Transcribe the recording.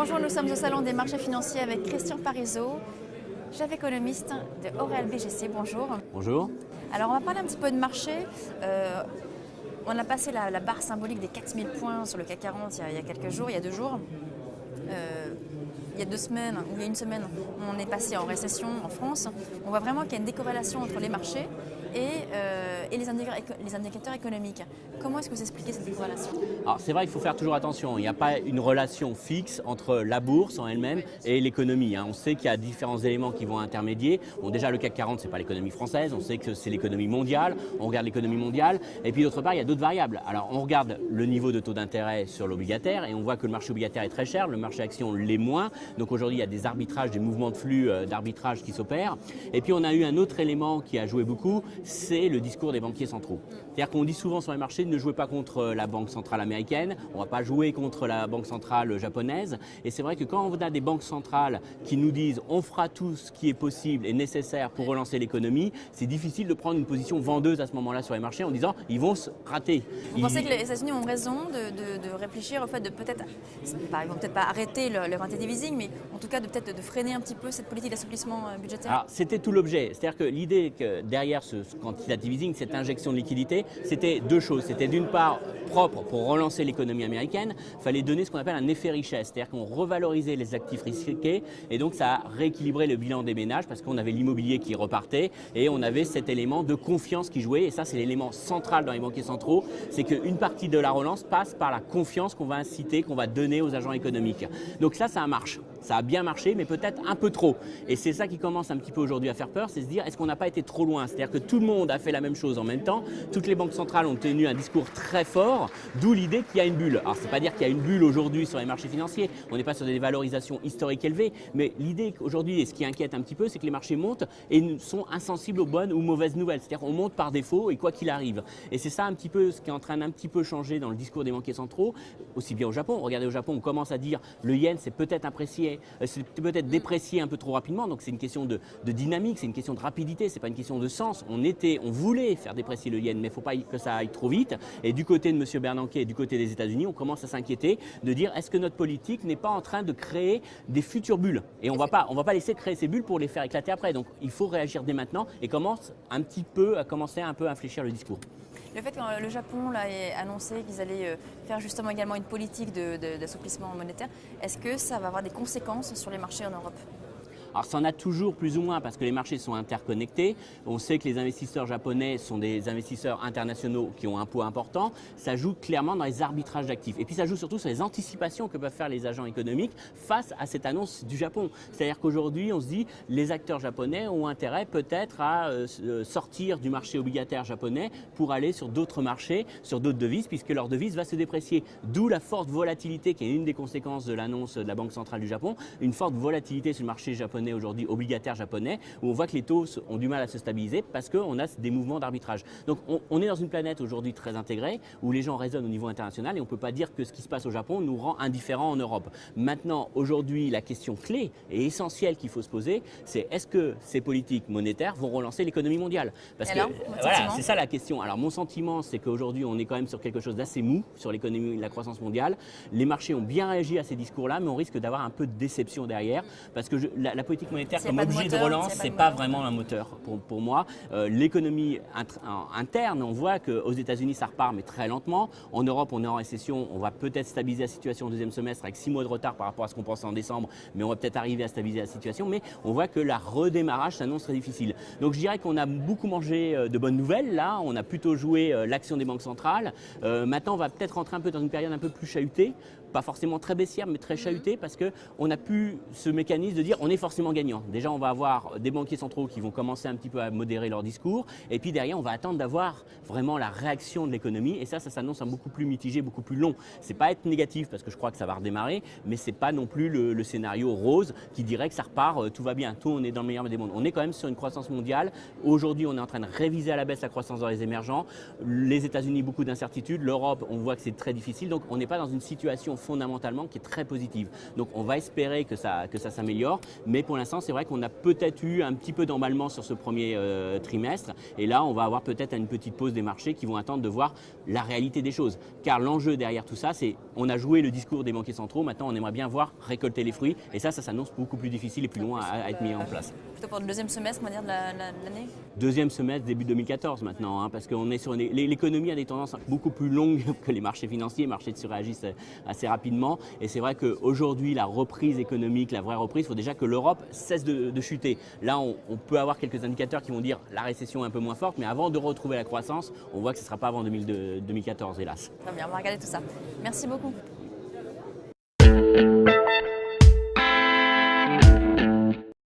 Bonjour, nous sommes au Salon des marchés financiers avec Christian Parizeau, chef économiste de Oréal BGC. Bonjour. Bonjour. Alors on va parler un petit peu de marché. On a passé la barre symbolique des 4000 points sur le CAC 40 il y a quelques jours, il y a 2 jours. Il y a 2 semaines, ou il y a 1 semaine, on est passé en récession en France. On voit vraiment qu'il y a une décorrélation entre les marchés et les indicateurs économiques. Comment est-ce que vous expliquez cette décorrélation? Alors c'est vrai qu'il faut faire toujours attention, il n'y a pas une relation fixe entre la bourse en elle-même et l'économie. On sait qu'il y a différents éléments qui vont intermédier. Bon, déjà le CAC 40, ce n'est pas l'économie française, on sait que c'est l'économie mondiale, on regarde l'économie mondiale, et puis d'autre part, il y a d'autres variables. Alors on regarde le niveau de taux d'intérêt sur l'obligataire, et on voit que le marché obligataire est très cher, le marché action l'est moins. Donc aujourd'hui, il y a des arbitrages, des mouvements de flux d'arbitrage qui s'opèrent. Et puis on a eu un autre élément qui a joué beaucoup, c'est le discours des banquiers centraux. C'est-à-dire qu'on dit souvent sur les marchés, ne jouez pas contre la banque centrale américaine, on ne va pas jouer contre la banque centrale japonaise. Et c'est vrai que quand on a des banques centrales qui nous disent on fera tout ce qui est possible et nécessaire pour relancer l'économie, c'est difficile de prendre une position vendeuse à ce moment-là sur les marchés en disant ils vont se rater. Vous pensez que les États-Unis ont raison de réfléchir au fait de peut-être, ils vont peut-être pas arrêter le quantitative easing, mais en tout cas de freiner un petit peu cette politique d'assouplissement budgétaire? Alors c'était tout l'objet, c'est-à-dire que l'idée que derrière ce quantitative easing, cette injection de liquidité, c'était 2 choses. C'était d'une part propre pour relancer l'économie américaine, il fallait donner ce qu'on appelle un effet richesse, c'est-à-dire qu'on revalorisait les actifs risqués et donc ça a rééquilibré le bilan des ménages parce qu'on avait l'immobilier qui repartait et on avait cet élément de confiance qui jouait et ça c'est l'élément central dans les banquiers centraux, c'est qu'une partie de la relance passe par la confiance qu'on va inciter, qu'on va donner aux agents économiques. Donc ça marche. Ça a bien marché, mais peut-être un peu trop. Et c'est ça qui commence un petit peu aujourd'hui à faire peur, c'est se dire est-ce qu'on n'a pas été trop loin? C'est-à-dire que tout le monde a fait la même chose en même temps, toutes les banques centrales ont tenu un discours très fort, d'où l'idée qu'il y a une bulle. Alors c'est pas dire qu'il y a une bulle aujourd'hui sur les marchés financiers, on n'est pas sur des valorisations historiques élevées, mais l'idée qu'aujourd'hui, et ce qui inquiète un petit peu, c'est que les marchés montent et sont insensibles aux bonnes ou mauvaises nouvelles. C'est-à-dire qu'on monte par défaut et quoi qu'il arrive. Et c'est ça un petit peu ce qui est en train d'un petit peu changer dans le discours des banquiers centraux, aussi bien au Japon. Regardez au Japon, on commence à dire le yen c'est peut-être apprécié. C'est peut-être déprécié un peu trop rapidement, donc c'est une question de dynamique, c'est une question de rapidité, c'est pas une question de sens. On voulait faire déprécier le yen, mais il ne faut pas que ça aille trop vite. Et du côté de M. Bernanke et du côté des États-Unis, on commence à s'inquiéter de dire est-ce que notre politique n'est pas en train de créer des futures bulles? Et on va pas laisser créer ces bulles pour les faire éclater après. Donc il faut réagir dès maintenant et commencer un peu à infléchir le discours. Le fait que le Japon ait annoncé qu'ils allaient faire justement également une politique d'assouplissement monétaire, est-ce que ça va avoir des conséquences sur les marchés en Europe? Alors ça en a toujours plus ou moins parce que les marchés sont interconnectés. On sait que les investisseurs japonais sont des investisseurs internationaux qui ont un poids important. Ça joue clairement dans les arbitrages d'actifs. Et puis ça joue surtout sur les anticipations que peuvent faire les agents économiques face à cette annonce du Japon. C'est-à-dire qu'aujourd'hui, on se dit les acteurs japonais ont intérêt peut-être à sortir du marché obligataire japonais pour aller sur d'autres marchés, sur d'autres devises, puisque leur devise va se déprécier. D'où la forte volatilité qui est une des conséquences de l'annonce de la Banque centrale du Japon, une forte volatilité sur le marché japonais aujourd'hui, obligataire japonais, où on voit que les taux ont du mal à se stabiliser parce qu'on a des mouvements d'arbitrage. Donc on est dans une planète aujourd'hui très intégrée, où les gens raisonnent au niveau international et on ne peut pas dire que ce qui se passe au Japon nous rend indifférents en Europe. Maintenant, aujourd'hui, la question clé et essentielle qu'il faut se poser, c'est est-ce que ces politiques monétaires vont relancer l'économie mondiale? Parce que voilà, c'est ça la question. Alors mon sentiment, c'est qu'aujourd'hui, on est quand même sur quelque chose d'assez mou sur l'économie et la croissance mondiale. Les marchés ont bien réagi à ces discours-là, mais on risque d'avoir un peu de déception derrière, parce que la politique monétaire comme objet de relance, c'est pas vraiment un moteur pour moi. L'économie interne, on voit qu'aux États-Unis ça repart mais très lentement. En Europe, on est en récession, on va peut-être stabiliser la situation au 2e semestre avec 6 mois de retard par rapport à ce qu'on pensait en décembre, mais on va peut-être arriver à stabiliser la situation. Mais on voit que la redémarrage s'annonce très difficile. Donc je dirais qu'on a beaucoup mangé de bonnes nouvelles là, on a plutôt joué l'action des banques centrales. Maintenant, on va peut-être rentrer un peu dans une période un peu plus chahutée. Pas forcément très baissière, mais très chahutée, parce qu'on a pu ce mécanisme de dire on est forcément gagnant. Déjà, on va avoir des banquiers centraux qui vont commencer un petit peu à modérer leur discours, et puis derrière, on va attendre d'avoir vraiment la réaction de l'économie, et ça s'annonce un beaucoup plus mitigé, beaucoup plus long. C'est pas être négatif, parce que je crois que ça va redémarrer, mais c'est pas non plus le scénario rose qui dirait que ça repart, tout va bien, tout on est dans le meilleur des mondes. On est quand même sur une croissance mondiale. Aujourd'hui, on est en train de réviser à la baisse la croissance dans les émergents. Les États-Unis, beaucoup d'incertitudes. L'Europe, on voit que c'est très difficile, donc on n'est pas dans une situation fondamentalement qui est très positive. Donc on va espérer que ça s'améliore, mais pour l'instant, c'est vrai qu'on a peut-être eu un petit peu d'emballement sur ce premier trimestre. Et là, on va avoir peut-être une petite pause des marchés qui vont attendre de voir la réalité des choses. Car l'enjeu derrière tout ça, c'est on a joué le discours des banquiers centraux, maintenant on aimerait bien voir récolter les fruits. Et ça s'annonce beaucoup plus difficile et plus loin à être mis en place. Plutôt pour le deuxième semestre, on va dire, de l'année? Deuxième semestre, début 2014 maintenant, hein, parce qu'on est sur l'économie a des tendances beaucoup plus longues que les marchés financiers, les marchés surréagissent assez rapidement. Et c'est vrai qu'aujourd'hui, la reprise économique, la vraie reprise, il faut déjà que l'Europe cesse de chuter. Là, on peut avoir quelques indicateurs qui vont dire la récession est un peu moins forte, mais avant de retrouver la croissance, on voit que ce ne sera pas avant 2014, hélas. Très bien, on va regarder tout ça. Merci beaucoup.